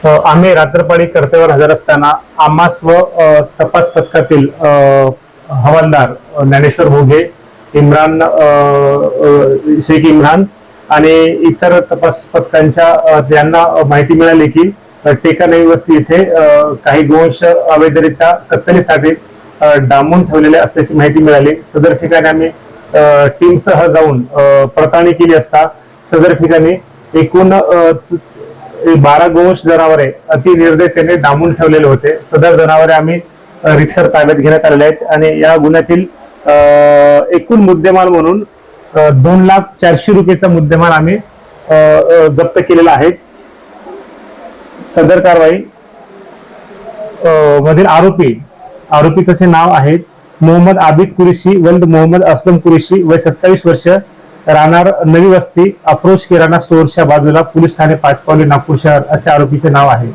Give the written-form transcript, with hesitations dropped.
आम्ही रात्रपाळी कर्तव्यावर हजर असताना आमास व तपास पथकातील हवालदार ज्ञानेश्वर भोगे, इम्रान शेख इम्रान आणि इतर तपास पथकांच्या त्यांना माहिती मिळाली की टेका नवी वस्ती येथे काही गोवंश अवैधरित्या कत्तलीसाठी डांबून ठेवलेले असल्याची माहिती मिळाली। सदर ठिकाणी आम्ही टीमसह जाऊन पडताळणी केली असता सदर ठिकाणी एकूण 12 गोवंश जनावरे अति निर्दयतेने डांबून ठेवलेले होते। सदर जनावरे आम्ही रितसर ताब्यात घेण्यात आलेले आहेत आणि या गुन्ह्यातील एकूण मुद्देमाल म्हणून 2,04,000 रुपयेचा मुद्देमाल आम्ही जप्त केलेला आहे। सदर कारवाई मधील आरोपी तसे नाव आहेत मोहम्मद आबिद कुरेशी वल्द मोहम्मद असलम कुरेशी, वय 27 वर्ष, राहणार नवी वस्ती, अप्रोच किराणा स्टोअरच्या बाजूला, पोलीस ठाणे पाचपावली, नागपूर शहर असे आरोपीचे नाव आहे।